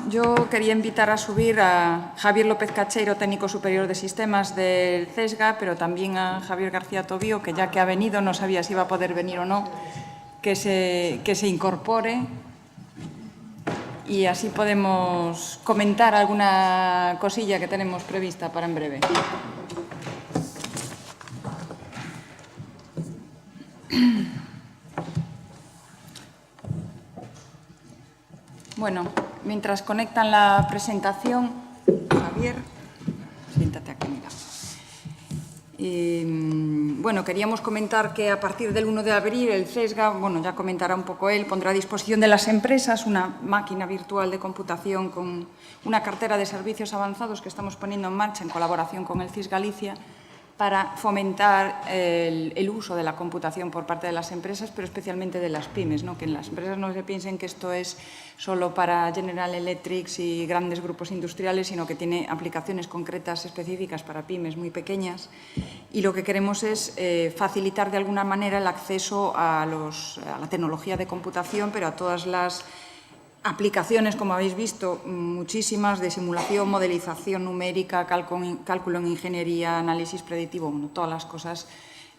yo quería invitar a subir a Javier López Cacheiro, técnico superior de sistemas del CESGA, pero también a Javier García Tobío, que ya que ha venido, no sabía si iba a poder venir o no, que se incorpore y así podemos comentar alguna cosilla que tenemos prevista para en breve. Bueno, mientras conectan la presentación, Javier, siéntate aquí, mira. Bueno, queríamos comentar que a partir del 1 de abril el CESGA, bueno, ya comentará un poco él, pondrá a disposición de las empresas una máquina virtual de computación con una cartera de servicios avanzados que estamos poniendo en marcha en colaboración con el CIS Galicia para fomentar el uso de la computación por parte de las empresas, pero especialmente de las pymes, ¿no? Que en las empresas no se piensen que esto es solo para General Electric y grandes grupos industriales, sino que tiene aplicaciones concretas específicas para pymes muy pequeñas. Y lo que queremos es facilitar de alguna manera el acceso a la tecnología de computación, pero a todas las aplicaciones, como habéis visto, muchísimas, de simulación, modelización numérica, cálculo en ingeniería, análisis predictivo, bueno, todas las cosas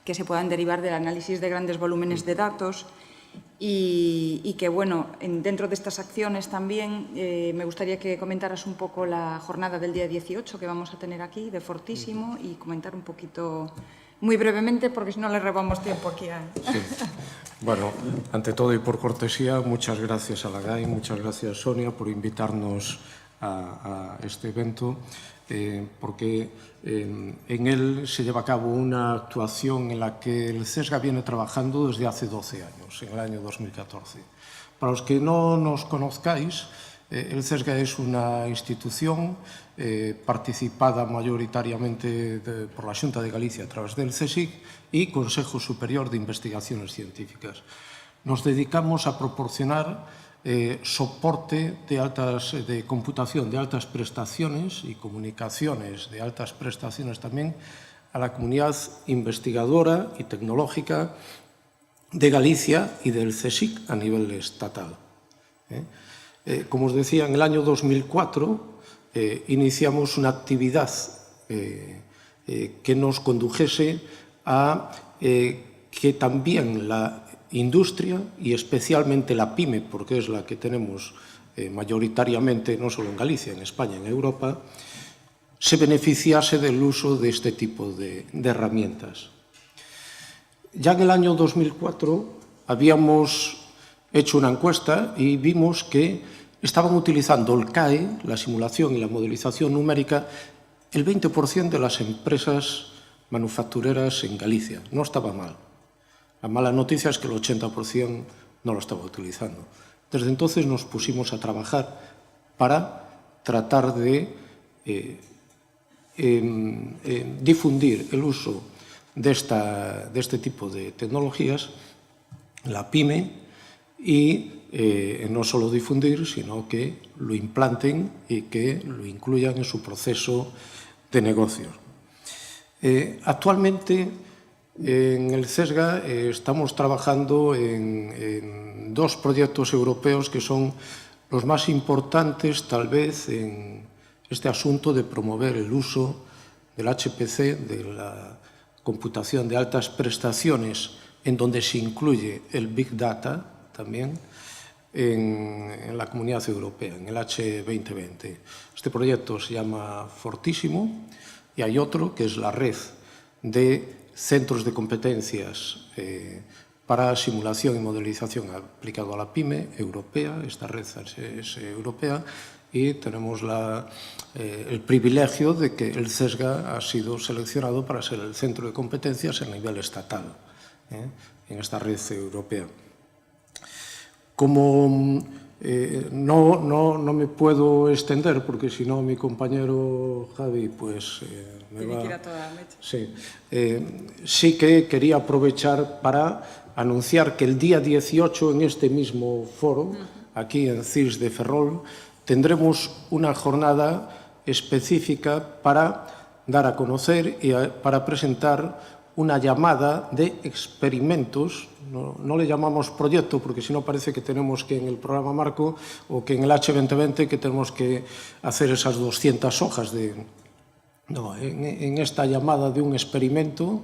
que se puedan derivar del análisis de grandes volúmenes de datos y que, bueno, dentro de estas acciones también me gustaría que comentaras un poco la jornada del día 18 que vamos a tener aquí, de Fortísimo, y comentar un poquito, muy brevemente, porque si no le robamos tiempo aquí a... Sí. Bueno, ante todo y por cortesía, muchas gracias a la GAI, muchas gracias Sonia por invitarnos a este evento, porque en él se lleva a cabo una actuación en la que el CESGA viene trabajando desde hace 12 años, en el año 2014. Para los que no nos conozcáis, el CESGA es una institución participada mayoritariamente por la Xunta de Galicia a través del CSIC y Consejo Superior de Investigaciones Científicas. Nos dedicamos a proporcionar soporte de computación de altas prestaciones y comunicaciones de altas prestaciones también a la comunidad investigadora y tecnológica de Galicia y del CSIC a nivel estatal. Como os decía, en el año 2004 iniciamos una actividad que nos condujese a que también la industria y especialmente la PYME, porque es la que tenemos mayoritariamente, no solo en Galicia, en España, en Europa, se beneficiase del uso de este tipo de herramientas. Ya en el año 2004 habíamos hecho una encuesta y vimos que estaban utilizando el CAE, la simulación y la modelización numérica, el 20% de las empresas manufactureras en Galicia. No estaba mal. La mala noticia es que el 80% no lo estaba utilizando. Desde entonces nos pusimos a trabajar para tratar de difundir el uso de este tipo de tecnologías, la PYME, y no solo difundir, sino que lo implanten y que lo incluyan en su proceso de negocios. Actualmente en el CESGA estamos trabajando en dos proyectos europeos que son los más importantes, tal vez, en este asunto de promover el uso del HPC, de la computación de altas prestaciones, en donde se incluye el Big Data también, en la Comunidad Europea, en el H2020. Este proyecto se llama Fortísimo y hay otro que es la red de centros de competencias para simulación y modelización aplicado a la PYME europea. Esta red es europea y tenemos el privilegio de que el CESGA ha sido seleccionado para ser el centro de competencias a nivel estatal en esta red europea. Como no me puedo extender, porque si no mi compañero Javi pues me va... Tiene que ir a toda la mecha. Sí. Sí que quería aprovechar para anunciar que el día 18 en este mismo foro, aquí en CIS de Ferrol, tendremos una jornada específica para dar a conocer y para presentar una llamada de experimentos, no le llamamos proyecto porque si no parece que tenemos que en el programa marco o que en el H2020 que tenemos que hacer esas 200 hojas de... No, en esta llamada de un experimento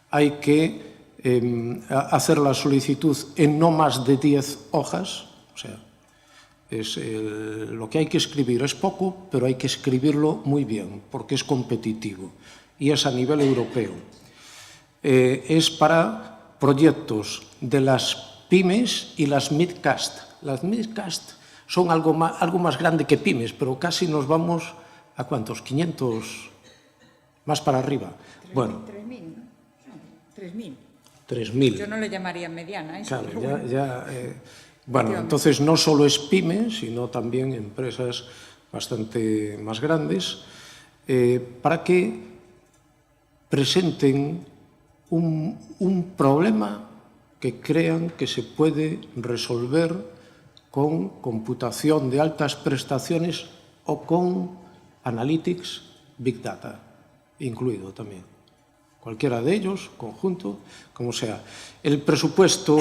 hay que hacer la solicitud en no más de 10 hojas, o sea, lo que hay que escribir es poco, pero hay que escribirlo muy bien, porque es competitivo y es a nivel europeo. Es para proyectos de las pymes y las midcast. Las midcast son algo más grande que pymes, pero casi nos vamos a ¿cuántos? 500 más para arriba. 3.000, bueno, 3.000, ¿no? 3.000. 3.000. Yo no le llamaría mediana. Claro, bueno, entonces no solo es pyme, sino también empresas bastante más grandes, para que presenten un problema que crean que se puede resolver con computación de altas prestaciones o con analytics, big data, incluido también. Cualquiera de ellos, conjunto, como sea. El presupuesto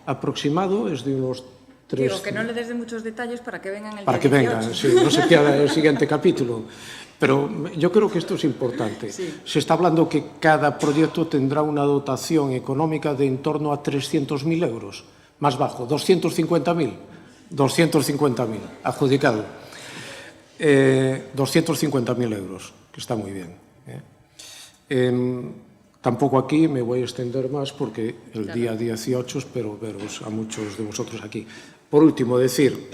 aproximado es de unos 3... Digo, que no le des de muchos detalles para que vengan el para día que 18. vengan, sí, no se pierda el siguiente capítulo. Pero yo creo que esto es importante. Sí. Se está hablando que cada proyecto tendrá una dotación económica de en torno a 300.000 euros. Más bajo, 250.000. 250.000, adjudicado. 250.000 euros, que está muy bien. Tampoco aquí me voy a extender más porque el día 18 espero veros a muchos de vosotros aquí. Por último, decir,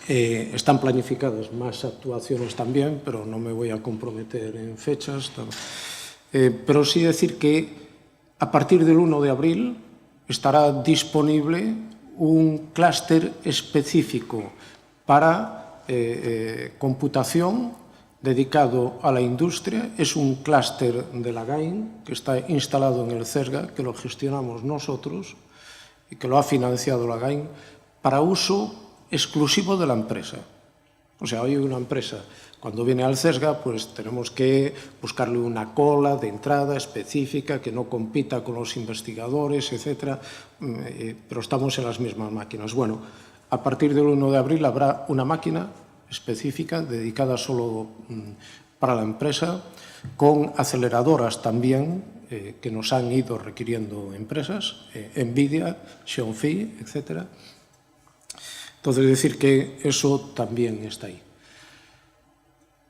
están planificadas más actuaciones también, pero no me voy a comprometer en fechas. Pero sí decir que a partir del 1 de abril estará disponible un clúster específico para computación dedicado a la industria. Es un clúster de la GAIN que está instalado en el CESGA, que lo gestionamos nosotros y que lo ha financiado la GAIN para uso exclusivo de la empresa. O sea, hoy una empresa, cuando viene al CESGA, pues tenemos que buscarle una cola de entrada específica que no compita con los investigadores, etcétera, pero estamos en las mismas máquinas. Bueno, a partir del 1 de abril habrá una máquina específica dedicada solo para la empresa, con aceleradoras también que nos han ido requiriendo empresas, NVIDIA, Xiaomi, etcétera. Entonces, decir que eso también está ahí.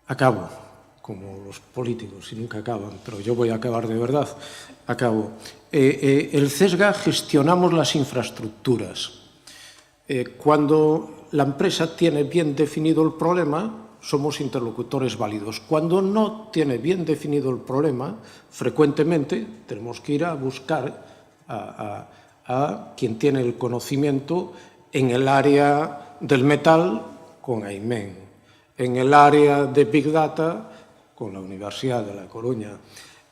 Acabo, como los políticos, y nunca acaban, pero yo voy a acabar de verdad. Acabo. El CESGA gestionamos las infraestructuras. Cuando la empresa tiene bien definido el problema, somos interlocutores válidos. Cuando no tiene bien definido el problema, frecuentemente tenemos que ir a buscar a quien tiene el conocimiento en el área del metal con AIMEN, en el área de Big Data con la Universidad de La Coruña,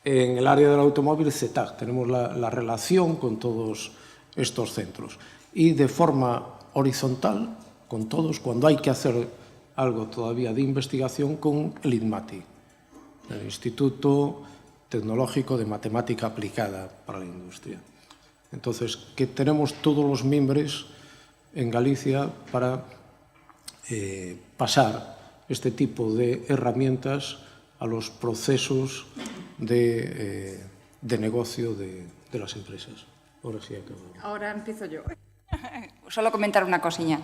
en el área del automóvil CETAC. Tenemos la relación con todos estos centros. Y de forma horizontal, con todos, cuando hay que hacer algo todavía de investigación, con el INMATI, el Instituto Tecnológico de Matemática Aplicada para la Industria. Entonces, que tenemos todos los miembros en Galicia para pasar este tipo de herramientas a los procesos de negocio de las empresas. Ahora sí acabamos. Ahora empiezo yo. Solo comentar una cosilla.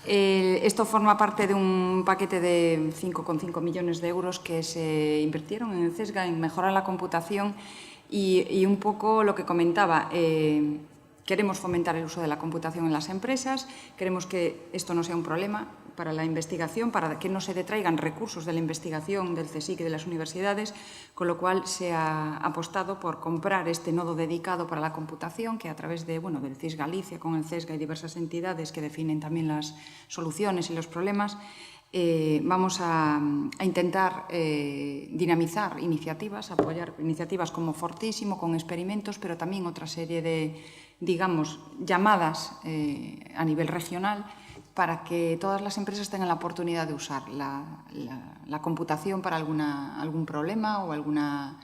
Esto forma parte de un paquete de 5,5 millones de euros que se invirtieron en el CESGA en mejorar la computación y un poco lo que comentaba. Queremos fomentar el uso de la computación en las empresas, queremos que esto no sea un problema para la investigación, para que no se detraigan recursos de la investigación del CSIC y de las universidades, con lo cual se ha apostado por comprar este nodo dedicado para la computación, que a través de, del CIS Galicia, con el CESGA y diversas entidades que definen también las soluciones y los problemas, vamos a intentar dinamizar iniciativas, apoyar iniciativas como Fortísimo, con experimentos, pero también otra serie de, llamadas a nivel regional para que todas las empresas tengan la oportunidad de usar la computación para algún problema o alguna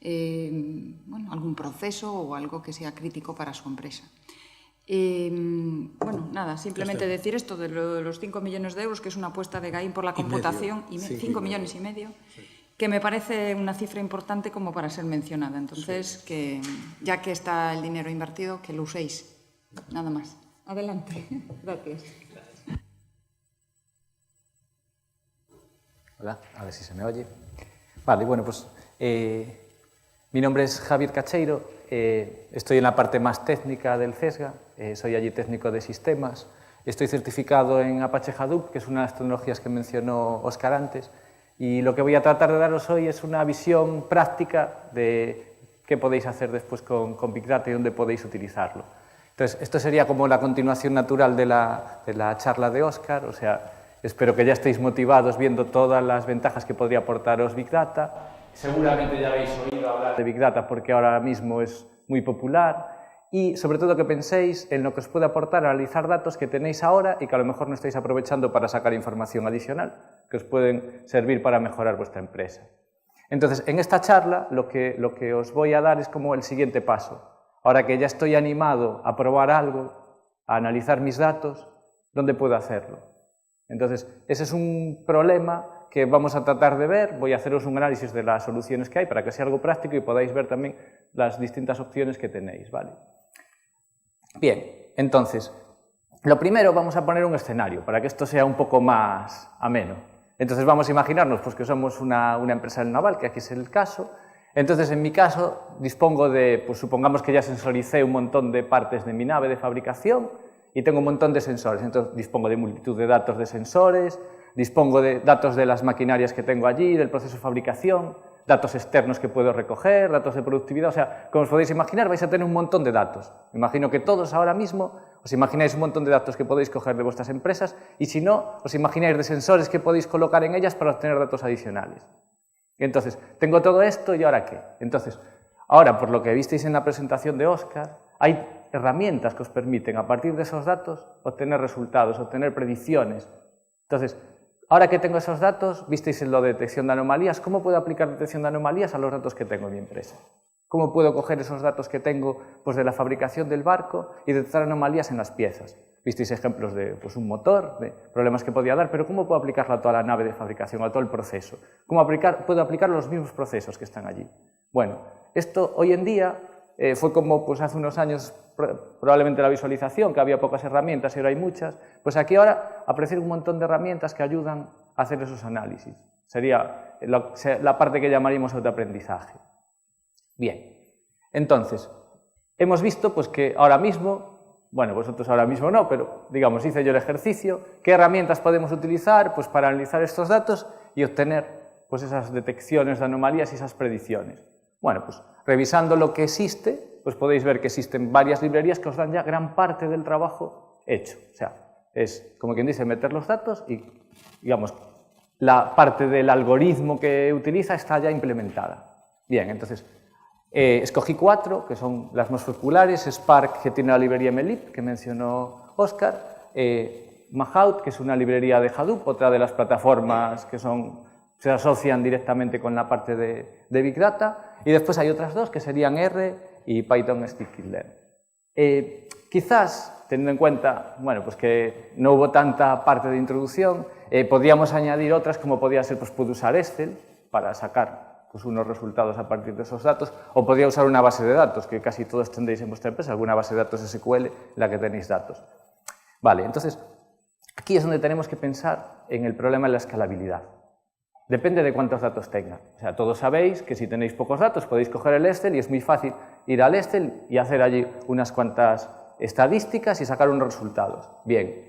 bueno, algún proceso o algo que sea crítico para su empresa. Bueno, nada, simplemente decir esto de los 5 millones de euros, que es una apuesta de GAIN por la computación, 5 millones y medio, que me parece una cifra importante como para ser mencionada. Entonces, que ya que está el dinero invertido, que lo uséis. Nada más. Adelante. Gracias. Hola, a ver si se me oye. Vale, bueno, pues mi nombre es Javier Cacheiro, estoy en la parte más técnica del CESGA, soy allí técnico de sistemas, estoy certificado en Apache Hadoop, que es una de las tecnologías que mencionó Óscar antes, y lo que voy a tratar de daros hoy es una visión práctica de qué podéis hacer después con Big Data y dónde podéis utilizarlo. Entonces, esto sería como la continuación natural de la charla de Óscar, o sea, espero que ya estéis motivados viendo todas las ventajas que podría aportaros Big Data. Seguramente ya habéis oído hablar de Big Data porque ahora mismo es muy popular y sobre todo que penséis en lo que os puede aportar analizar datos que tenéis ahora y que a lo mejor no estáis aprovechando para sacar información adicional que os pueden servir para mejorar vuestra empresa. Entonces, en esta charla lo que os voy a dar es como el siguiente paso. Ahora que ya estoy animado a probar algo, a analizar mis datos, ¿dónde puedo hacerlo? Entonces, ese es un problema que vamos a tratar de ver. Voy a haceros un análisis de las soluciones que hay para que sea algo práctico y podáis ver también las distintas opciones que tenéis, ¿vale? Bien, entonces, lo primero vamos a poner un escenario para que esto sea un poco más ameno. Entonces vamos a imaginarnos pues, que somos una empresa del naval, que aquí es el caso. Entonces, en mi caso, dispongo de, pues supongamos que ya sensoricé un montón de partes de mi nave de fabricación y tengo un montón de sensores. Entonces, dispongo de multitud de datos de sensores, dispongo de datos de las maquinarias que tengo allí, del proceso de fabricación, datos externos que puedo recoger, datos de productividad. O sea, como os podéis imaginar, vais a tener un montón de datos. Me imagino que todos ahora mismo os imagináis un montón de datos que podéis coger de vuestras empresas y si no, os imagináis de sensores que podéis colocar en ellas para obtener datos adicionales. Entonces, tengo todo esto y ¿ahora qué? Entonces, ahora, por lo que visteis en la presentación de Óscar, hay herramientas que os permiten, a partir de esos datos, obtener resultados, obtener predicciones. Entonces, ahora que tengo esos datos, visteis en lo de detección de anomalías, ¿cómo puedo aplicar detección de anomalías a los datos que tengo en mi empresa? ¿Cómo puedo coger esos datos que tengo pues, de la fabricación del barco y detectar anomalías en las piezas? Visteis ejemplos de pues, un motor, de problemas que podía dar, pero ¿cómo puedo aplicarlo a toda la nave de fabricación, a todo el proceso? ¿Cómo puedo aplicar los mismos procesos que están allí? Bueno, esto hoy en día fue como pues, hace unos años probablemente la visualización, que había pocas herramientas y ahora hay muchas. Pues aquí ahora aparecen un montón de herramientas que ayudan a hacer esos análisis. Sería la parte que llamaríamos autoaprendizaje. Bien, entonces, hemos visto pues, que ahora mismo, bueno, vosotros ahora mismo no, pero digamos, hice yo el ejercicio, ¿qué herramientas podemos utilizar pues, para analizar estos datos y obtener pues, esas detecciones de anomalías y esas predicciones? Bueno, pues revisando lo que existe, pues podéis ver que existen varias librerías que os dan ya gran parte del trabajo hecho. O sea, es como quien dice meter los datos y, digamos, la parte del algoritmo que utiliza está ya implementada. Bien, entonces, escogí 4, que son las más populares: Spark, que tiene la librería MLlib, que mencionó Óscar, Mahout, que es una librería de Hadoop, otra de las plataformas que se asocian directamente con la parte de Big Data, y después hay otras 2 que serían R y Python Scikit-learn. Quizás, teniendo en cuenta bueno, pues que no hubo tanta parte de introducción, podríamos añadir otras como podría ser, pues puedo usar Excel para sacar pues, unos resultados a partir de esos datos, o podría usar una base de datos, que casi todos tendréis en vuestra empresa, alguna base de datos SQL en la que tenéis datos. Vale, entonces, aquí es donde tenemos que pensar en el problema de la escalabilidad. Depende de cuántos datos tengan. O sea, todos sabéis que si tenéis pocos datos podéis coger el Excel y es muy fácil ir al Excel y hacer allí unas cuantas estadísticas y sacar unos resultados. Bien,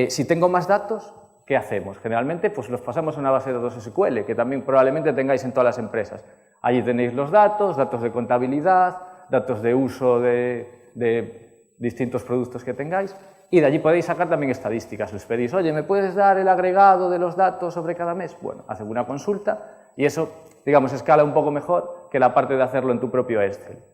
si tengo más datos, ¿qué hacemos? Generalmente pues los pasamos a una base de datos SQL, que también probablemente tengáis en todas las empresas. Allí tenéis los datos de contabilidad, datos de uso de distintos productos que tengáis, y de allí podéis sacar también estadísticas. Les pedís, oye, ¿me puedes dar el agregado de los datos sobre cada mes? Bueno, hacen una consulta y eso, digamos, escala un poco mejor que la parte de hacerlo en tu propio Excel.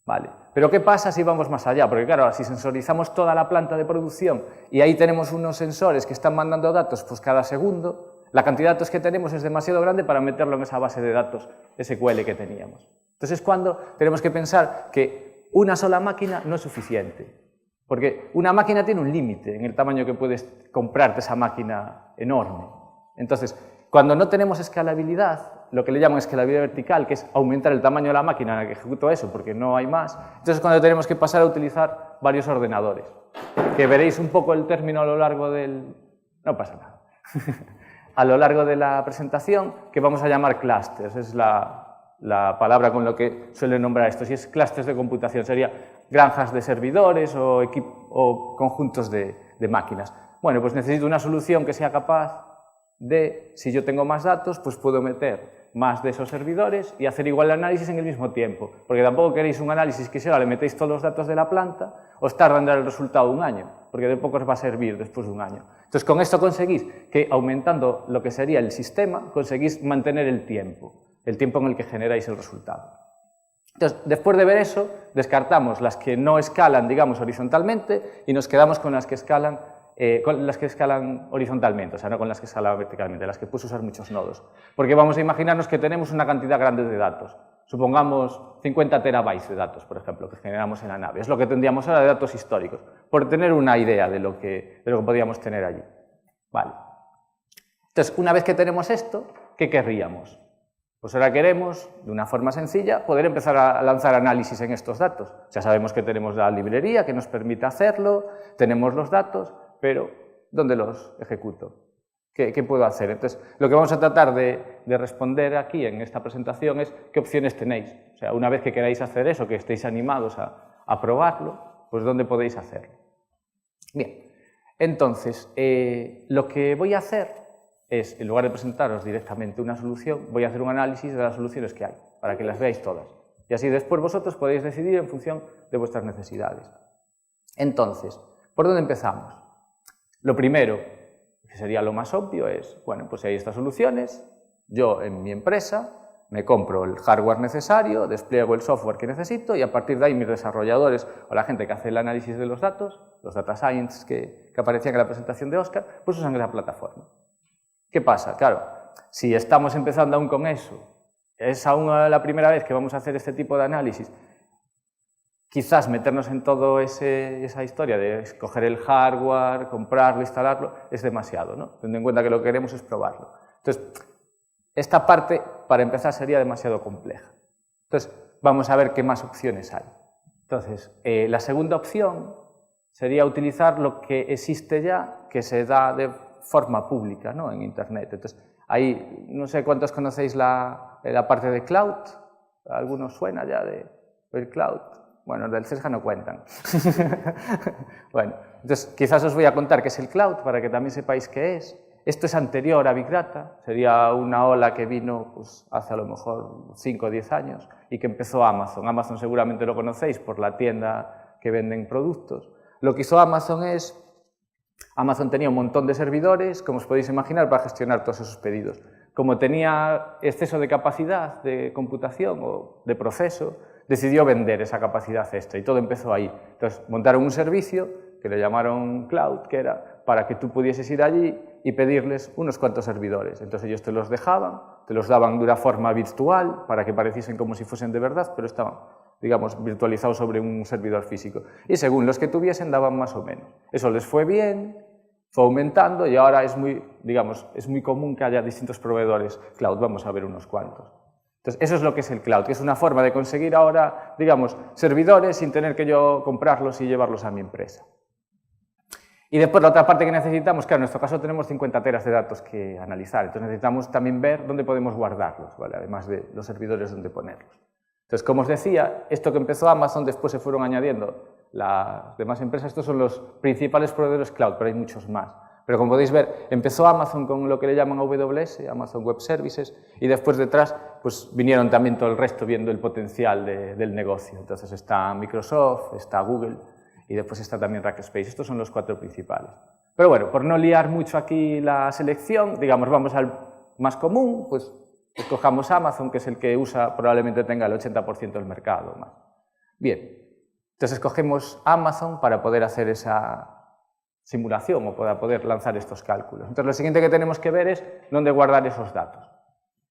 Vale. Pero ¿qué pasa si vamos más allá? Porque claro, si sensorizamos toda la planta de producción y ahí tenemos unos sensores que están mandando datos pues cada segundo, la cantidad de datos que tenemos es demasiado grande para meterlo en esa base de datos SQL que teníamos. Entonces es cuando tenemos que pensar que una sola máquina no es suficiente, porque una máquina tiene un límite en el tamaño que puedes comprarte esa máquina enorme. Entonces, cuando no tenemos escalabilidad, lo que le llaman escalabilidad vertical, que es aumentar el tamaño de la máquina en la que ejecuto eso, porque no hay más, entonces es cuando tenemos que pasar a utilizar varios ordenadores, que veréis un poco el término a lo largo del... no pasa nada. A lo largo de la presentación, que vamos a llamar clústeres, es la palabra con lo que suelen nombrar esto. Si es clústeres de computación, sería granjas de servidores o conjuntos de máquinas. Bueno, pues necesito una solución que sea capaz de, si yo tengo más datos, pues puedo meter más de esos servidores y hacer igual el análisis en el mismo tiempo, porque tampoco queréis un análisis que si ahora le metéis todos los datos de la planta, os tarda en dar el resultado un año, porque de poco os va a servir después de un año. Entonces, con esto conseguís que, aumentando lo que sería el sistema, conseguís mantener el tiempo en el que generáis el resultado. Entonces, después de ver eso, descartamos las que no escalan, digamos, horizontalmente y nos quedamos con las que escalan horizontalmente, o sea, no con las que escalan verticalmente, las que puedes usar muchos nodos. Porque vamos a imaginarnos que tenemos una cantidad grande de datos. Supongamos 50 terabytes de datos, por ejemplo, que generamos en la nave. Es lo que tendríamos ahora de datos históricos, por tener una idea de lo que podíamos tener allí. Vale. Entonces, una vez que tenemos esto, ¿qué querríamos? Pues ahora queremos, de una forma sencilla, poder empezar a lanzar análisis en estos datos. Ya sabemos que tenemos la librería que nos permite hacerlo, tenemos los datos, pero ¿dónde los ejecuto? ¿Qué puedo hacer? Entonces, lo que vamos a tratar de responder aquí en esta presentación es qué opciones tenéis. O sea, una vez que queráis hacer eso, que estéis animados a probarlo, pues ¿dónde podéis hacerlo? Bien, entonces, lo que voy a hacer es, en lugar de presentaros directamente una solución, voy a hacer un análisis de las soluciones que hay, para que las veáis todas. Y así después vosotros podéis decidir en función de vuestras necesidades. Entonces, ¿por dónde empezamos? Lo primero, que sería lo más obvio, es, bueno, pues si hay estas soluciones, yo en mi empresa me compro el hardware necesario, despliego el software que necesito y a partir de ahí mis desarrolladores o la gente que hace el análisis de los datos, los data science que aparecían en la presentación de Óscar, pues usan esa plataforma. ¿Qué pasa? Claro, si estamos empezando aún con eso, es aún la primera vez que vamos a hacer este tipo de análisis, quizás meternos en toda esa historia de escoger el hardware, comprarlo, instalarlo, es demasiado, ¿no? Teniendo en cuenta que lo que queremos es probarlo. Entonces, esta parte, para empezar, sería demasiado compleja. Entonces, vamos a ver qué más opciones hay. Entonces, la segunda opción sería utilizar lo que existe ya, que se da de forma pública, ¿no?, en Internet. Entonces, ahí, no sé cuántos conocéis la parte de cloud, ¿algunos suena ya del cloud? Bueno, del CESGA no cuentan. Bueno, entonces quizás os voy a contar qué es el cloud para que también sepáis qué es. Esto es anterior a Big Data, sería una ola que vino pues, hace a lo mejor 5 o 10 años y que empezó Amazon. Amazon seguramente lo conocéis por la tienda que venden productos. Lo que hizo Amazon es, Amazon tenía un montón de servidores, como os podéis imaginar, para gestionar todos esos pedidos. Como tenía exceso de capacidad de computación o de proceso, decidió vender esa capacidad extra y todo empezó ahí. Entonces montaron un servicio que le llamaron Cloud, que era para que tú pudieses ir allí y pedirles unos cuantos servidores. Entonces ellos te los dejaban, te los daban de una forma virtual para que pareciesen como si fuesen de verdad, pero estaban, digamos, virtualizados sobre un servidor físico. Y según los que tuviesen daban más o menos. Eso les fue bien, fue aumentando y ahora es muy, digamos, es muy común que haya distintos proveedores cloud. Vamos a ver unos cuantos. Entonces, eso es lo que es el cloud, que es una forma de conseguir ahora, digamos, servidores sin tener que yo comprarlos y llevarlos a mi empresa. Y después la otra parte que necesitamos, claro, en nuestro caso tenemos 50 teras de datos que analizar, entonces necesitamos también ver dónde podemos guardarlos, ¿vale? Además de los servidores donde ponerlos. Entonces, como os decía, esto que empezó Amazon, después se fueron añadiendo las demás empresas, estos son los principales proveedores cloud, pero hay muchos más. Pero como podéis ver, empezó Amazon con lo que le llaman AWS, Amazon Web Services, y después detrás pues, vinieron también todo el resto viendo el potencial del negocio. Entonces está Microsoft, está Google y después está también Rackspace. Estos son los 4 principales. Pero bueno, por no liar mucho aquí la selección, digamos, vamos al más común, pues escojamos Amazon, que es el que usa, probablemente tenga el 80% del mercado más. Bien, entonces escogemos Amazon para poder hacer esa simulación o para poder lanzar estos cálculos. Entonces, lo siguiente que tenemos que ver es dónde guardar esos datos.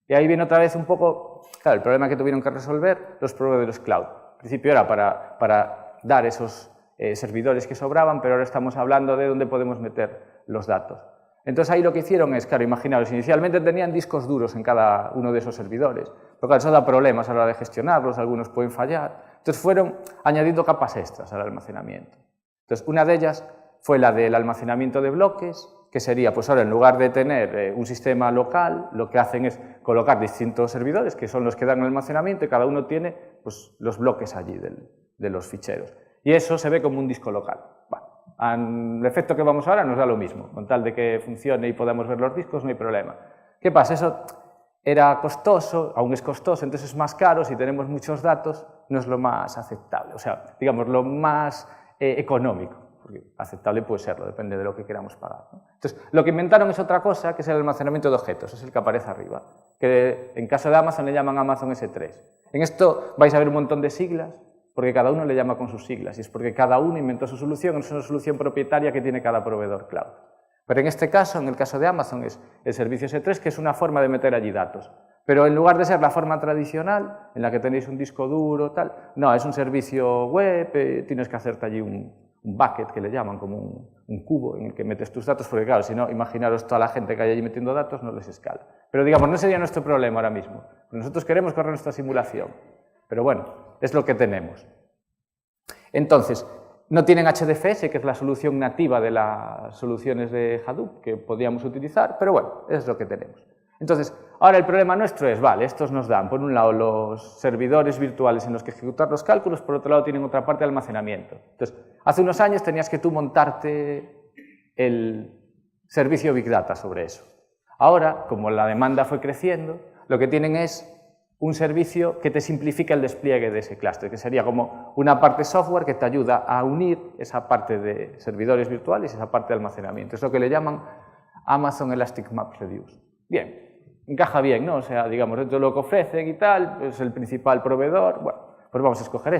Y ahí viene otra vez un poco, claro, el problema que tuvieron que resolver los proveedores cloud. Al principio era para dar esos servidores que sobraban, pero ahora estamos hablando de dónde podemos meter los datos. Entonces ahí lo que hicieron es, claro, imaginaros, inicialmente tenían discos duros en cada uno de esos servidores, pero claro, eso da problemas a la hora de gestionarlos, algunos pueden fallar. Entonces fueron añadiendo capas extras al almacenamiento. Entonces una de ellas fue la del almacenamiento de bloques, que sería, pues ahora en lugar de tener un sistema local, lo que hacen es colocar distintos servidores, que son los que dan el almacenamiento, y cada uno tiene pues, los bloques allí de los ficheros. Y eso se ve como un disco local. Bueno, el efecto que vamos ahora nos da lo mismo, con tal de que funcione y podamos ver los discos no hay problema. ¿Qué pasa? Eso era costoso, aún es costoso, entonces es más caro, si tenemos muchos datos no es lo más aceptable, o sea, digamos, lo más económico. Porque aceptable puede serlo, depende de lo que queramos pagar, ¿no? Entonces, lo que inventaron es otra cosa, que es el almacenamiento de objetos, es el que aparece arriba, que en caso de Amazon le llaman Amazon S3. En esto vais a ver un montón de siglas, porque cada uno le llama con sus siglas, y es porque cada uno inventó su solución, es una solución propietaria que tiene cada proveedor cloud. Pero en este caso, en el caso de Amazon, es el servicio S3, que es una forma de meter allí datos. Pero en lugar de ser la forma tradicional, en la que tenéis un disco duro, tal, no, es un servicio web, tienes que hacerte allí un bucket, que le llaman, como un cubo en el que metes tus datos, porque claro, si no, imaginaros toda la gente que hay allí metiendo datos, no les escala. Pero digamos, no sería nuestro problema ahora mismo. Nosotros queremos correr nuestra simulación, pero bueno, es lo que tenemos. Entonces, no tienen HDFS, que es la solución nativa de las soluciones de Hadoop que podíamos utilizar, pero bueno, es lo que tenemos. Entonces, ahora el problema nuestro es, vale, estos nos dan, por un lado, los servidores virtuales en los que ejecutar los cálculos, por otro lado, tienen otra parte de almacenamiento. Entonces, hace unos años tenías que tú montarte el servicio Big Data sobre eso. Ahora, como la demanda fue creciendo, lo que tienen es un servicio que te simplifica el despliegue de ese clúster, que sería como una parte software que te ayuda a unir esa parte de servidores virtuales y esa parte de almacenamiento. Es lo que le llaman Amazon Elastic Map Reduce. Bien. Encaja bien, ¿no? O sea, digamos, dentro de lo que ofrecen y tal, es el principal proveedor, bueno, pues vamos a escoger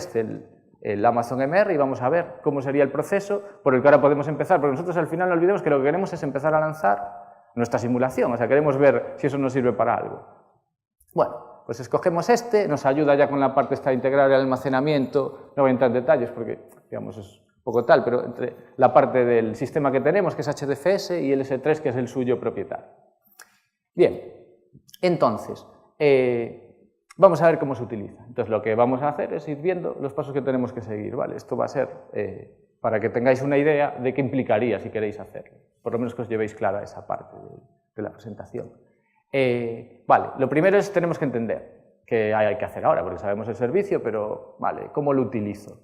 el Amazon MR y vamos a ver cómo sería el proceso por el que ahora podemos empezar, porque nosotros al final no olvidemos que lo que queremos es empezar a lanzar nuestra simulación, o sea, queremos ver si eso nos sirve para algo. Bueno, pues escogemos nos ayuda ya con la parte esta de integrar el almacenamiento, no voy a entrar en detalles porque, digamos, es un poco tal, pero entre la parte del sistema que tenemos, que es HDFS, y el S3, que es el suyo propietario. Bien. Entonces, vamos a ver cómo se utiliza. Entonces, lo que vamos a hacer es ir viendo los pasos que tenemos que seguir, ¿vale? Esto va a ser para que tengáis una idea de qué implicaría si queréis hacerlo. Por lo menos que os llevéis clara esa parte de la presentación. Vale, lo primero es tenemos que entender qué hay que hacer ahora, porque sabemos el servicio, pero, vale, ¿cómo lo utilizo?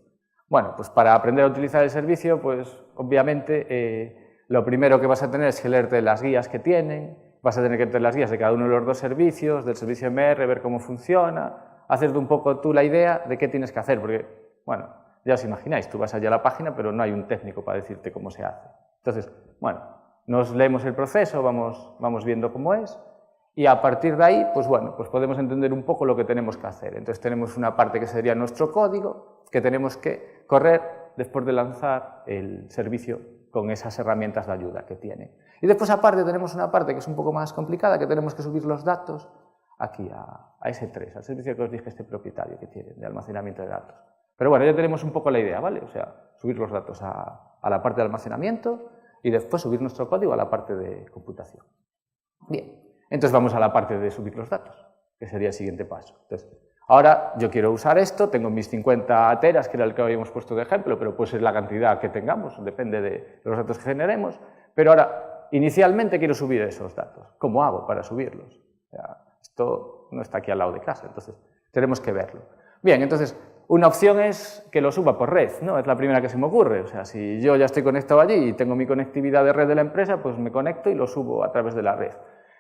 Bueno, pues para aprender a utilizar el servicio, pues, obviamente, lo primero que vas a tener es que leerte las guías que tienen. Vas a tener que tener las guías de cada uno de los dos servicios, del servicio MR, ver cómo funciona, hacerte un poco tú la idea de qué tienes que hacer, porque, bueno, ya os imagináis, tú vas allá a la página, pero no hay un técnico para decirte cómo se hace. Entonces, bueno, nos leemos el proceso, vamos viendo cómo es, y a partir de ahí, pues bueno, pues podemos entender un poco lo que tenemos que hacer. Entonces tenemos una parte que sería nuestro código, que tenemos que correr después de lanzar el servicio con esas herramientas de ayuda que tiene. Y después, aparte, tenemos una parte que es un poco más complicada, que tenemos que subir los datos aquí a S3, al servicio que os dije este propietario que tiene de almacenamiento de datos. Pero bueno, ya tenemos un poco la idea, ¿vale? O sea, subir los datos a la parte de almacenamiento y después subir nuestro código a la parte de computación. Bien, entonces vamos a la parte de subir los datos, que sería el siguiente paso. Entonces, ahora yo quiero usar esto, tengo mis 50 teras, que era el que habíamos puesto de ejemplo, pero puede ser la cantidad que tengamos, depende de los datos que generemos, pero ahora inicialmente quiero subir esos datos. ¿Cómo hago para subirlos? O sea, esto no está aquí al lado de casa, entonces tenemos que verlo. Bien, entonces, una opción es que lo suba por red, ¿no? Es la primera que se me ocurre. O sea, si yo ya estoy conectado allí y tengo mi conectividad de red de la empresa, pues me conecto y lo subo a través de la red.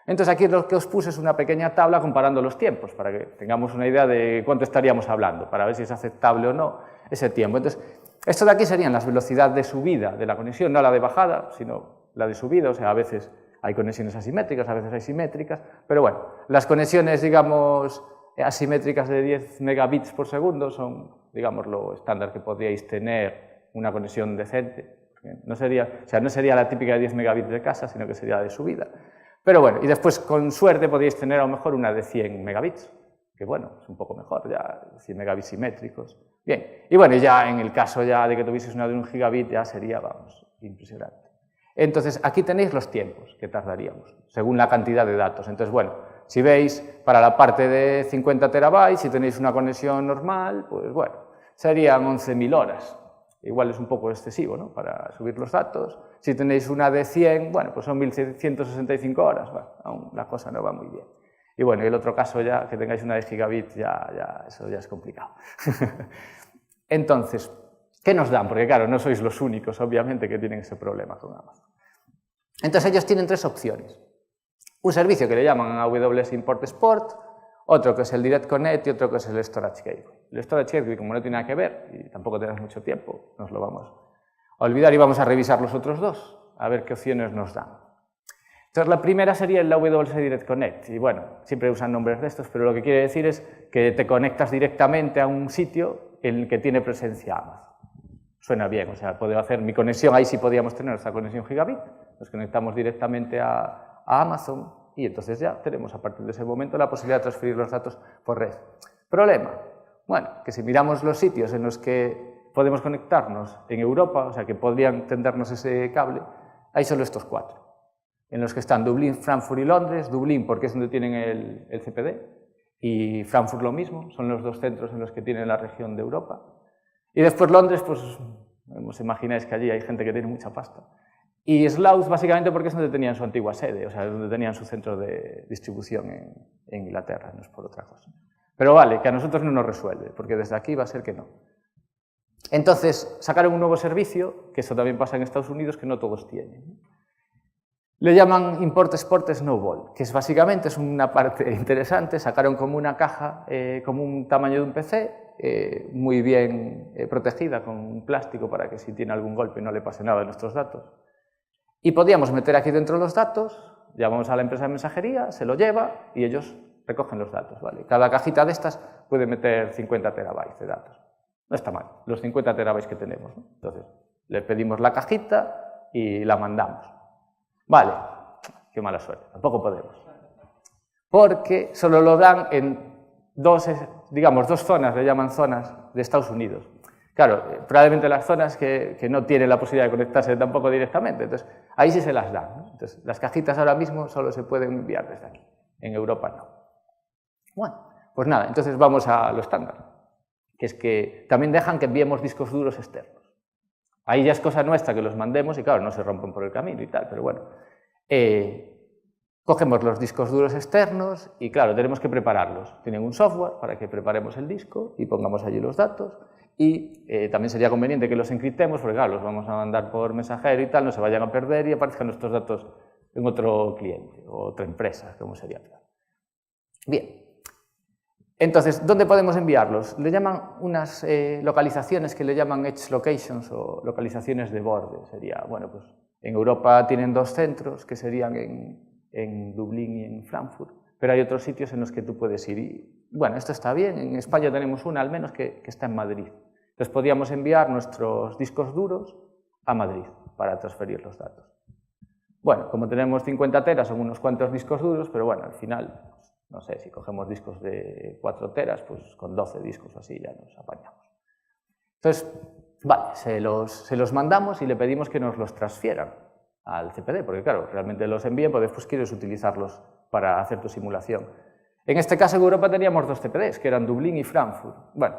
Entonces, aquí lo que os puse es una pequeña tabla comparando los tiempos, para que tengamos una idea de cuánto estaríamos hablando, para ver si es aceptable o no ese tiempo. Entonces, esto de aquí serían las velocidades de subida de la conexión, no la de bajada, sino la de subida, o sea, a veces hay conexiones asimétricas, a veces hay simétricas, pero bueno, las conexiones, digamos, asimétricas de 10 megabits por segundo son, digamos, lo estándar que podríais tener una conexión decente. No sería, o sea, no sería la típica de 10 megabits de casa, sino que sería de subida. Pero bueno, y después con suerte podéis tener a lo mejor una de 100 megabits, que bueno, es un poco mejor, ya 100 megabits simétricos. Bien, y bueno, ya en el caso ya de que tuvieseis una de 1 gigabit ya sería, vamos, impresionante. Entonces, aquí tenéis los tiempos que tardaríamos, según la cantidad de datos. Entonces, bueno, si veis, para la parte de 50 terabytes, si tenéis una conexión normal, pues bueno, serían 11.000 horas. Igual es un poco excesivo, ¿no?, para subir los datos. Si tenéis una de 100, bueno, pues son 1.165 horas. Bueno, aún la cosa no va muy bien. Y bueno, y el otro caso ya, que tengáis una de gigabit, eso ya es complicado. Entonces, ¿qué nos dan? Porque claro, no sois los únicos, obviamente, que tienen ese problema con Amazon. Entonces ellos tienen 3 opciones. Un servicio que le llaman AWS Import Export, otro que es el Direct Connect y otro que es el Storage Gateway. El Storage Gateway, como no tiene nada que ver y tampoco tenemos mucho tiempo, nos lo vamos a olvidar y vamos a revisar los otros 2, a ver qué opciones nos dan. Entonces la primera sería el AWS Direct Connect, y bueno, siempre usan nombres de estos, pero lo que quiere decir es que te conectas directamente a un sitio en el que tiene presencia Amazon. Suena bien, o sea, puedo hacer mi conexión, ahí sí podíamos tener nuestra conexión gigabit, nos conectamos directamente a Amazon y entonces ya tenemos a partir de ese momento la posibilidad de transferir los datos por red. Problema, bueno, que si miramos los sitios en los que podemos conectarnos en Europa, o sea, que podrían tendernos ese cable, hay solo estos 4, en los que están Dublín, Frankfurt y Londres. Dublín porque es donde tienen el CPD, y Frankfurt lo mismo, son los 2 centros en los que tienen la región de Europa. Y después Londres, pues os imagináis que allí hay gente que tiene mucha pasta. Y Slough básicamente porque es donde tenían su antigua sede, o sea, es donde tenían su centro de distribución en Inglaterra, no es por otra cosa. Pero vale, que a nosotros no nos resuelve, porque desde aquí va a ser que no. Entonces, sacaron un nuevo servicio, que eso también pasa en Estados Unidos, que no todos tienen. Le llaman Import Export Snowball, que básicamente es una parte interesante. Sacaron como una caja, como un tamaño de un PC, muy bien protegida con un plástico para que si tiene algún golpe no le pase nada a nuestros datos. Y podíamos meter aquí dentro los datos, llamamos a la empresa de mensajería, se lo lleva y ellos recogen los datos, ¿vale? Cada cajita de estas puede meter 50 terabytes de datos. No está mal, los 50 terabytes que tenemos, ¿no? Entonces, le pedimos la cajita y la mandamos. Vale, qué mala suerte, tampoco podemos. Porque solo lo dan en 2 zonas, le llaman zonas de Estados Unidos. Claro, probablemente las zonas que no tienen la posibilidad de conectarse tampoco directamente, entonces ahí sí se las dan, ¿no? Entonces, las cajitas ahora mismo solo se pueden enviar desde aquí, en Europa no. Bueno, pues nada, entonces vamos a lo estándar, que es que también dejan que enviemos discos duros externos. Ahí ya es cosa nuestra que los mandemos y claro, no se rompen por el camino y tal, pero bueno. Cogemos los discos duros externos y claro, tenemos que prepararlos. Tienen un software para que preparemos el disco y pongamos allí los datos. Y también sería conveniente que los encriptemos, porque claro, los vamos a mandar por mensajero y tal, no se vayan a perder y aparezcan nuestros datos en otro cliente o otra empresa, como sería. Bien. Entonces, ¿dónde podemos enviarlos? Le llaman unas localizaciones que le llaman Edge Locations o localizaciones de borde. Sería, bueno, pues en Europa tienen 2 centros que serían en Dublín y en Frankfurt, pero hay otros sitios en los que tú puedes ir y, bueno, esto está bien, en España tenemos una al menos que está en Madrid. Entonces podríamos enviar nuestros discos duros a Madrid para transferir los datos. Bueno, como tenemos 50 teras son unos cuantos discos duros, pero bueno, al final, no sé, si cogemos discos de 4 teras, pues con 12 discos así ya nos apañamos. Entonces, vale, se los mandamos y le pedimos que nos los transfieran al CPD, porque claro, realmente los envíen, pues después quieres utilizarlos para hacer tu simulación. En este caso en Europa teníamos 2 CPDs, que eran Dublín y Frankfurt. Bueno,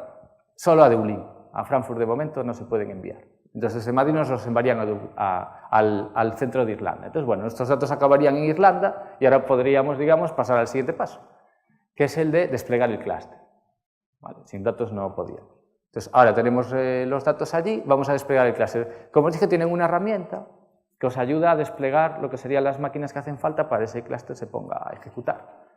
solo a Dublín, a Frankfurt de momento no se pueden enviar. Entonces en Madrid nos los enviarían al centro de Irlanda. Entonces, bueno, nuestros datos acabarían en Irlanda y ahora podríamos, digamos, pasar al siguiente paso, que es el de desplegar el clúster. Vale, sin datos no podíamos. Entonces, ahora tenemos los datos allí, vamos a desplegar el clúster. Como os dije, tienen una herramienta que os ayuda a desplegar lo que serían las máquinas que hacen falta para que ese clúster se ponga a ejecutar.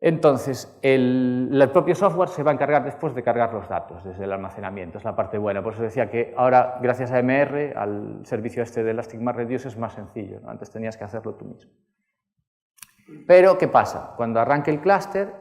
Entonces, el propio software se va a encargar después de cargar los datos desde el almacenamiento, es la parte buena. Por eso decía que ahora, gracias a MR, al servicio este de Elastic MapReduce, es más sencillo, ¿no? Antes tenías que hacerlo tú mismo. Pero, ¿qué pasa? Cuando arranque el clúster,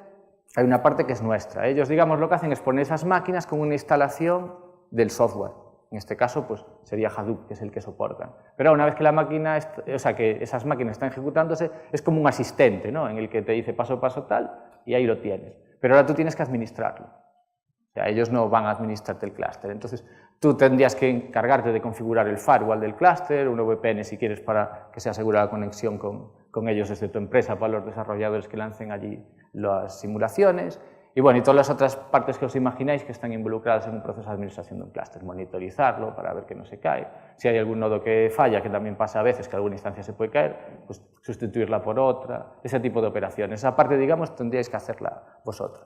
hay una parte que es nuestra. Ellos, digamos, lo que hacen es poner esas máquinas con una instalación del software, En este caso, pues, sería Hadoop, que es el que soportan. Pero una vez que la máquina, o sea, que esas máquinas están ejecutándose, es como un asistente, ¿no? En el que te dice paso a paso tal, y ahí lo tienes. Pero ahora tú tienes que administrarlo. O sea, ellos no van a administrarte el clúster. Entonces, tú tendrías que encargarte de configurar el firewall del clúster, un VPN si quieres para que sea segura la conexión con ellos desde tu empresa para los desarrolladores que lancen allí las simulaciones. Y bueno, y todas las otras partes que os imagináis que están involucradas en un proceso de administración de un clúster, monitorizarlo para ver que no se cae. Si hay algún nodo que falla, que también pasa a veces que alguna instancia se puede caer, pues sustituirla por otra, ese tipo de operaciones. Esa parte, digamos, tendríais que hacerla vosotros.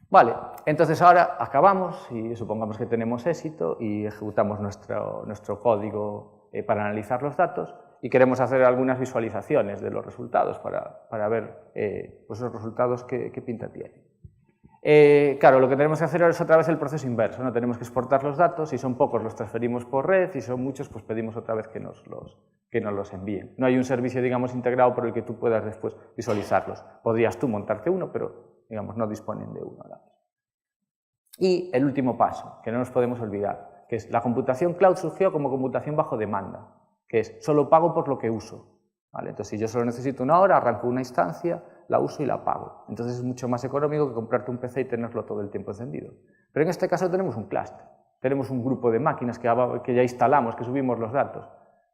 Vale, entonces ahora acabamos y supongamos que tenemos éxito y ejecutamos nuestro código para analizar los datos y queremos hacer algunas visualizaciones de los resultados para ver pues los resultados qué pinta tienen. Claro, lo que tenemos que hacer ahora es otra vez el proceso inverso, ¿no? Tenemos que exportar los datos, si son pocos los transferimos por red, si son muchos pues pedimos otra vez que nos los envíen. No hay un servicio, digamos, integrado por el que tú puedas después visualizarlos. Podrías tú montarte uno, pero digamos, no disponen de uno. Y el último paso, que no nos podemos olvidar, que es la computación cloud surgió como computación bajo demanda, que es solo pago por lo que uso. ¿Vale? Entonces, si yo solo necesito una hora, arranco una instancia, la uso y la pago. Entonces, es mucho más económico que comprarte un PC y tenerlo todo el tiempo encendido. Pero en este caso tenemos un clúster, tenemos un grupo de máquinas que ya instalamos, que subimos los datos.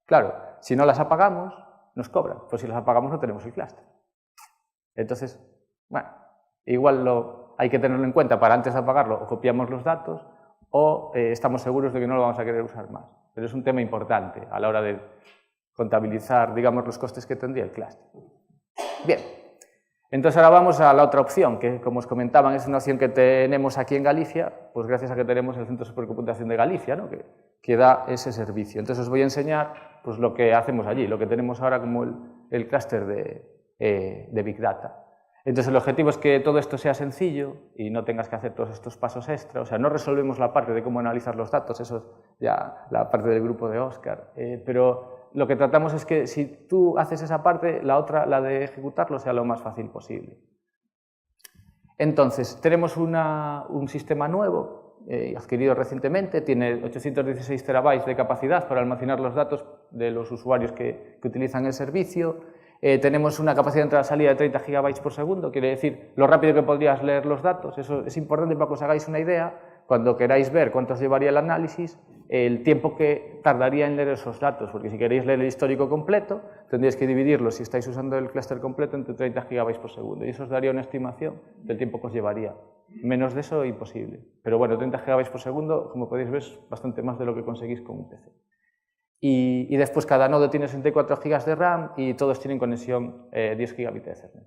Claro, si no las apagamos, nos cobran. Pues si las apagamos no tenemos el clúster. Entonces, bueno, igual hay que tenerlo en cuenta para antes de apagarlo o copiamos los datos o estamos seguros de que no lo vamos a querer usar más. Pero es un tema importante a la hora de contabilizar, digamos, los costes que tendría el clúster. Bien, entonces ahora vamos a la otra opción, que como os comentaban es una opción que tenemos aquí en Galicia, pues gracias a que tenemos el Centro de Supercomputación de Galicia, ¿no? que da ese servicio. Entonces os voy a enseñar pues, lo que hacemos allí, lo que tenemos ahora como el clúster de Big Data. Entonces el objetivo es que todo esto sea sencillo y no tengas que hacer todos estos pasos extra, o sea, no resolvemos la parte de cómo analizar los datos, eso es ya la parte del grupo de Óscar, pero lo que tratamos es que si tú haces esa parte, la otra, la de ejecutarlo, sea lo más fácil posible. Entonces, tenemos un sistema nuevo, adquirido recientemente, tiene 816 terabytes de capacidad para almacenar los datos de los usuarios que utilizan el servicio. Tenemos una capacidad de entrada-salida de 30 gigabytes por segundo, quiere decir lo rápido que podrías leer los datos. Eso es importante para que os hagáis una idea, cuando queráis ver cuánto os llevaría el análisis, el tiempo que tardaría en leer esos datos, porque si queréis leer el histórico completo, tendríais que dividirlo, si estáis usando el clúster completo, entre 30 gigabytes por segundo, y eso os daría una estimación del tiempo que os llevaría. Menos de eso, imposible. Pero bueno, 30 gigabytes por segundo, como podéis ver, es bastante más de lo que conseguís con un PC. Y después cada nodo tiene 64 GB de RAM y todos tienen conexión 10 gigabits de Ethernet.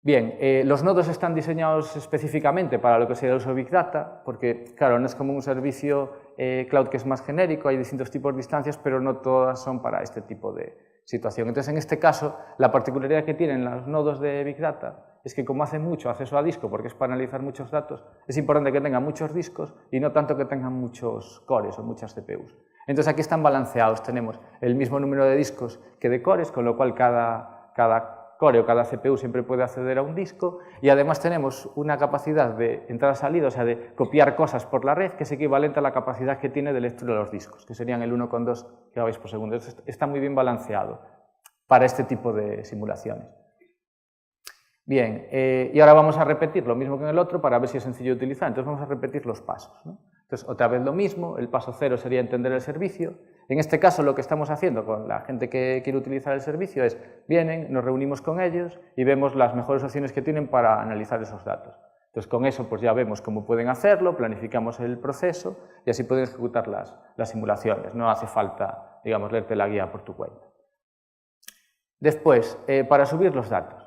Bien, los nodos están diseñados específicamente para lo que sería el uso de Big Data, porque claro, no es como un servicio cloud que es más genérico, hay distintos tipos de instancias, pero no todas son para este tipo de situación. Entonces, en este caso, la particularidad que tienen los nodos de Big Data es que como hacen mucho acceso a disco, porque es para analizar muchos datos, es importante que tengan muchos discos y no tanto que tengan muchos cores o muchas CPUs. Entonces aquí están balanceados, tenemos el mismo número de discos que de cores, con lo cual cada core o cada CPU siempre puede acceder a un disco y además tenemos una capacidad de entrada-salida, o sea, de copiar cosas por la red, que es equivalente a la capacidad que tiene de lectura de los discos, que serían el 1,2 GB por segundo. Entonces está muy bien balanceado para este tipo de simulaciones. Bien, y ahora vamos a repetir lo mismo que en el otro para ver si es sencillo de utilizar. Entonces vamos a repetir los pasos, ¿no? Entonces, otra vez lo mismo, el paso 0 sería entender el servicio. En este caso, lo que estamos haciendo con la gente que quiere utilizar el servicio es, vienen, nos reunimos con ellos y vemos las mejores opciones que tienen para analizar esos datos. Entonces, con eso pues ya vemos cómo pueden hacerlo, planificamos el proceso y así pueden ejecutar las simulaciones. No hace falta, digamos, leerte la guía por tu cuenta. Después, para subir los datos.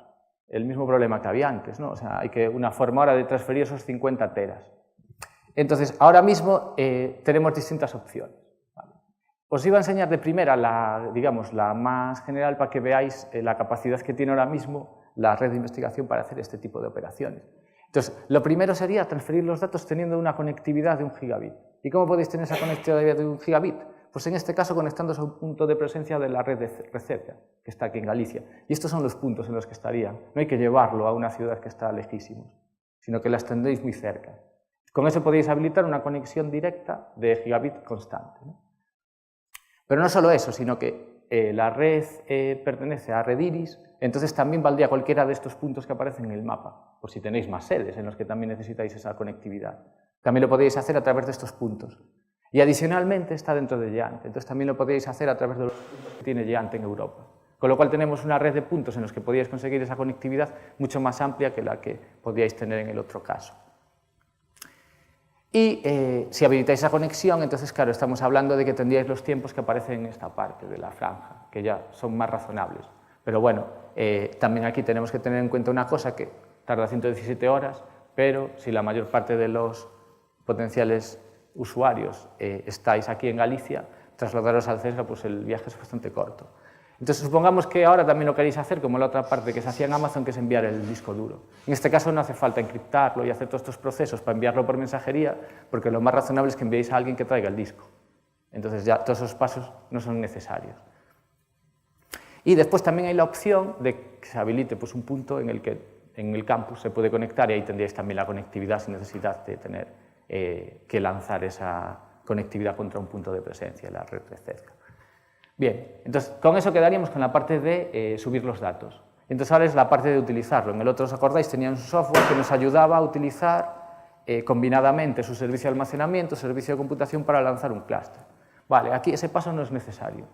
El mismo problema que había antes, ¿no? O sea, hay una forma ahora de transferir esos 50 teras. Entonces, ahora mismo tenemos distintas opciones. ¿Vale? Os iba a enseñar de primera, digamos, la más general para que veáis la capacidad que tiene ahora mismo la red de investigación para hacer este tipo de operaciones. Entonces, lo primero sería transferir los datos teniendo una conectividad de 1 gigabit. ¿Y cómo podéis tener esa conectividad de 1 gigabit? Pues en este caso conectándose a un punto de presencia de la red de Recerca, que está aquí en Galicia. Y estos son los puntos en los que estarían. No hay que llevarlo a una ciudad que está lejísimos, sino que las tendréis muy cerca. Con eso podéis habilitar una conexión directa de gigabit constante, ¿no? Pero no solo eso, sino que la red pertenece a Red Iris, entonces también valdría cualquiera de estos puntos que aparecen en el mapa, por si tenéis más sedes en los que también necesitáis esa conectividad. También lo podéis hacer a través de estos puntos. Y adicionalmente está dentro de Geante, entonces también lo podéis hacer a través de los puntos que tiene Geante en Europa. Con lo cual tenemos una red de puntos en los que podíais conseguir esa conectividad mucho más amplia que la que podíais tener en el otro caso. Y si habilitáis esa conexión, entonces, claro, estamos hablando de que tendríais los tiempos que aparecen en esta parte de la franja, que ya son más razonables. Pero bueno, también aquí tenemos que tener en cuenta una cosa, que tarda 117 horas, pero si la mayor parte de los potenciales usuarios estáis aquí en Galicia, trasladaros al CESGA, pues el viaje es bastante corto. Entonces, supongamos que ahora también lo queréis hacer como la otra parte que se hacía en Amazon, que es enviar el disco duro. En este caso no hace falta encriptarlo y hacer todos estos procesos para enviarlo por mensajería, porque lo más razonable es que enviéis a alguien que traiga el disco. Entonces ya todos esos pasos no son necesarios. Y después también hay la opción de que se habilite pues, un punto en el que en el campus se puede conectar y ahí tendríais también la conectividad sin necesidad de tener que lanzar esa conectividad contra un punto de presencia en la red de CESGA. Bien, entonces con eso quedaríamos con la parte de subir los datos. Entonces ahora es la parte de utilizarlo. En el otro, ¿os acordáis? Tenían un software que nos ayudaba a utilizar combinadamente su servicio de almacenamiento, servicio de computación para lanzar un clúster. Vale, aquí ese paso no es necesario.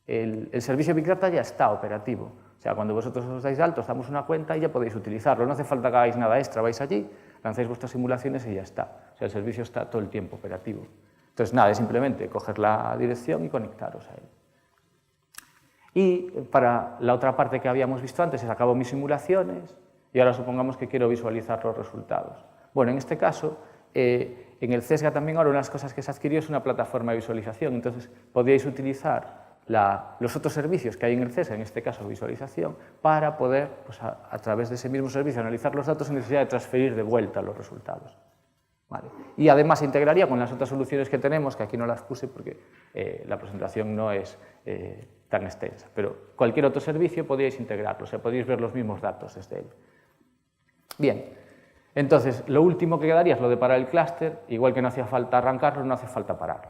El servicio Big Data ya está operativo. O sea, cuando vosotros os dais de alto, os damos una cuenta y ya podéis utilizarlo. No hace falta que hagáis nada extra, vais allí, lanzáis vuestras simulaciones y ya está. O sea, el servicio está todo el tiempo operativo. Entonces, nada, es simplemente coger la dirección y conectaros a él. Y para la otra parte que habíamos visto antes, acabo mis simulaciones y ahora supongamos que quiero visualizar los resultados. Bueno, en este caso, en el CESGA también ahora una de las cosas que se adquirió es una plataforma de visualización, entonces podíais utilizar los otros servicios que hay en el CESGA, en este caso visualización, para poder, pues, a través de ese mismo servicio, analizar los datos sin necesidad de transferir de vuelta los resultados. Vale. Y además se integraría con las otras soluciones que tenemos, que aquí no las puse porque la presentación no es tan extensa, pero cualquier otro servicio podríais integrarlo, o sea, podéis ver los mismos datos desde él. Bien, entonces lo último que quedaría es lo de parar el clúster, igual que no hacía falta arrancarlo, no hace falta pararlo.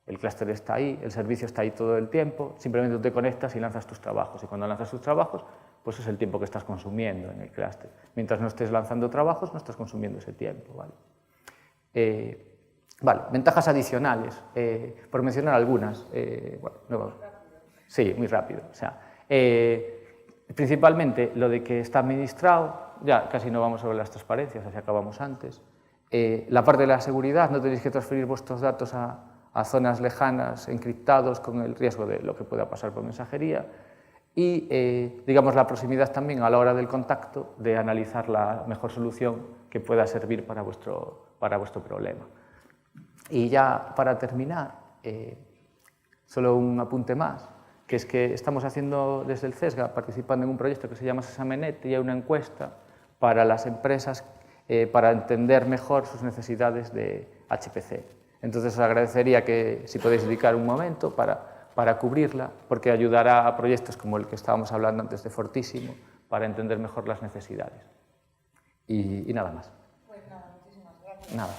El clúster está ahí, el servicio está ahí todo el tiempo, simplemente te conectas y lanzas tus trabajos, y cuando lanzas tus trabajos, pues es el tiempo que estás consumiendo en el clúster. Mientras no estés lanzando trabajos, no estás consumiendo ese tiempo, ¿vale? Vale, ventajas adicionales, por mencionar algunas. Sí, muy rápido. O sea, principalmente lo de que está administrado, ya casi no vamos sobre las transparencias, así acabamos antes. La parte de la seguridad, no tenéis que transferir vuestros datos a zonas lejanas, encriptados, con el riesgo de lo que pueda pasar por mensajería. Y, digamos, la proximidad también a la hora del contacto, de analizar la mejor solución que pueda servir para vuestro problema. Y ya para terminar, solo un apunte más, que es que estamos haciendo desde el CESGA, participando en un proyecto que se llama Sesamenet, y hay una encuesta para las empresas para entender mejor sus necesidades de HPC. Entonces os agradecería que si podéis dedicar un momento para cubrirla, porque ayudará a proyectos como el que estábamos hablando antes de Fortissimo, para entender mejor las necesidades. Y nada más. Pues nada, muchísimas gracias. Nada.